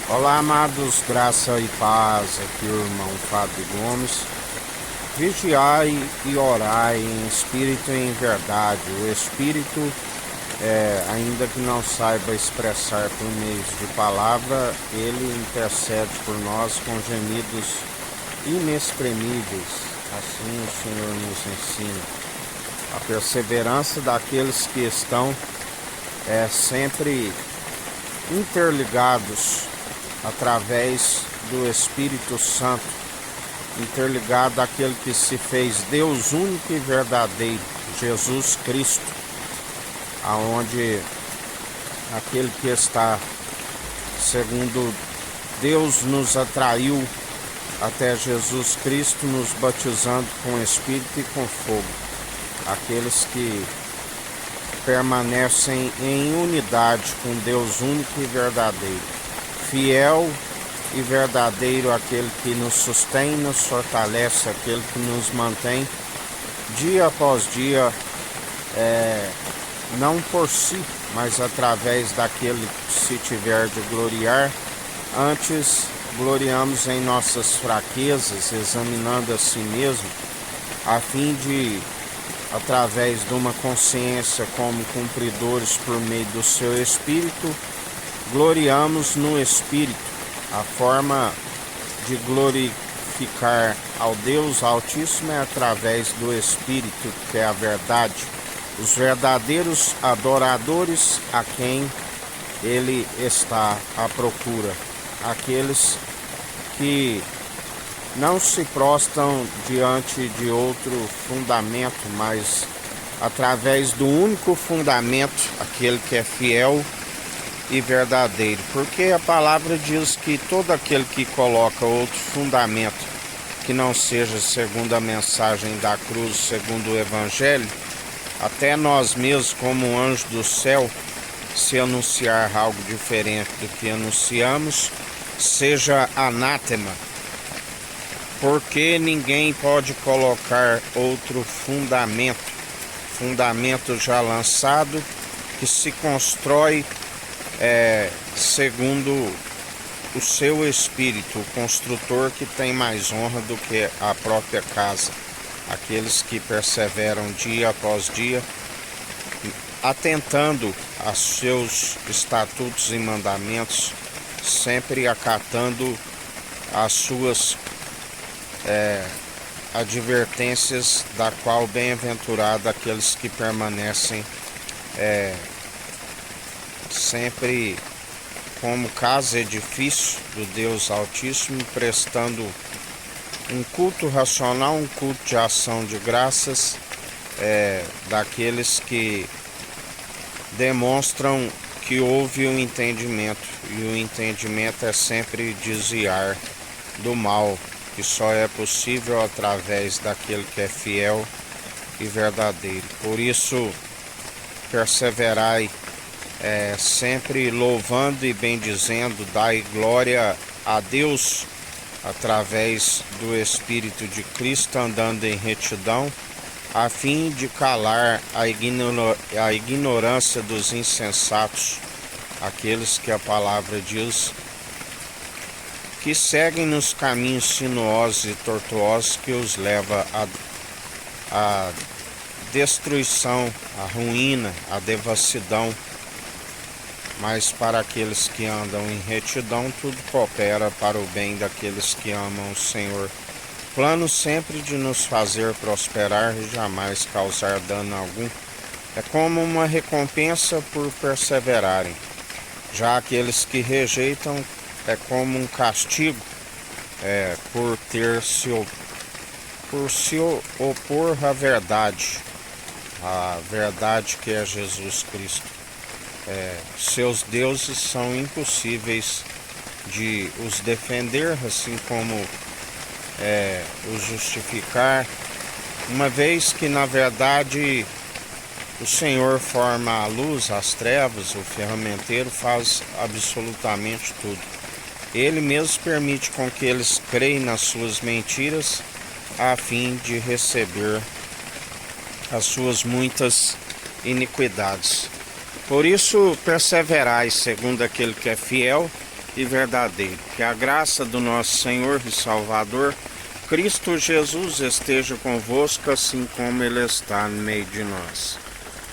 Olá, amados, graça e paz, aqui o irmão Fábio Gomes. Vigiai e orai em espírito e em verdade. O espírito, ainda que não saiba expressar por meio de palavra, ele intercede por nós com gemidos inexprimíveis. Assim o Senhor nos ensina. A perseverança daqueles que estão sempre interligados através do Espírito Santo, interligado àquele que se fez Deus único e verdadeiro, Jesus Cristo, aonde aquele que está, segundo Deus nos atraiu até Jesus Cristo, nos batizando com Espírito e com fogo, aqueles que permanecem em unidade com Deus único e verdadeiro. Fiel e verdadeiro aquele que nos sustém, nos fortalece, aquele que nos mantém dia após dia, não por si, mas através daquele que se tiver de gloriar. Antes gloriamos em nossas fraquezas, examinando a si mesmo, a fim de, através de uma consciência como cumpridores por meio do seu Espírito, gloriamos no Espírito. A forma de glorificar ao Deus Altíssimo é através do Espírito, que é a verdade. Os verdadeiros adoradores a quem Ele está à procura. Aqueles que não se prostam diante de outro fundamento, mas através do único fundamento, aquele que é fiel e verdadeiro, porque a palavra diz que todo aquele que coloca outro fundamento que não seja segundo a mensagem da cruz, segundo o Evangelho, até nós mesmos, como anjo do céu, se anunciar algo diferente do que anunciamos, seja anátema, porque ninguém pode colocar outro fundamento já lançado, que se constrói segundo o seu espírito, o construtor que tem mais honra do que a própria casa. Aqueles que perseveram dia após dia, atentando a seus estatutos e mandamentos, sempre acatando as suas advertências, da qual bem-aventurado aqueles que permanecem sempre como casa edifício do Deus Altíssimo, prestando um culto racional, um culto de ação de graças, daqueles que demonstram que houve um entendimento, e o entendimento é sempre desviar do mal, que só é possível através daquele que é fiel e verdadeiro. Por isso, perseverai sempre louvando e bendizendo, dai glória a Deus através do Espírito de Cristo, andando em retidão, a fim de calar a ignorância dos insensatos, aqueles que a palavra diz que seguem nos caminhos sinuosos e tortuosos, que os leva à destruição, à ruína, à devassidão. Mas para aqueles que andam em retidão, tudo coopera para o bem daqueles que amam o Senhor. Plano sempre de nos fazer prosperar e jamais causar dano algum. É como uma recompensa por perseverarem. Já aqueles que rejeitam, é como um castigo por se opor à verdade que é Jesus Cristo. Seus deuses são impossíveis de os defender, assim como os justificar, uma vez que na verdade o Senhor forma a luz, as trevas, o ferramenteiro faz absolutamente tudo. Ele mesmo permite com que eles creem nas suas mentiras, a fim de receber as suas muitas iniquidades. Por isso, perseverai segundo aquele que é fiel e verdadeiro. Que a graça do nosso Senhor e Salvador, Cristo Jesus, esteja convosco, assim como Ele está no meio de nós.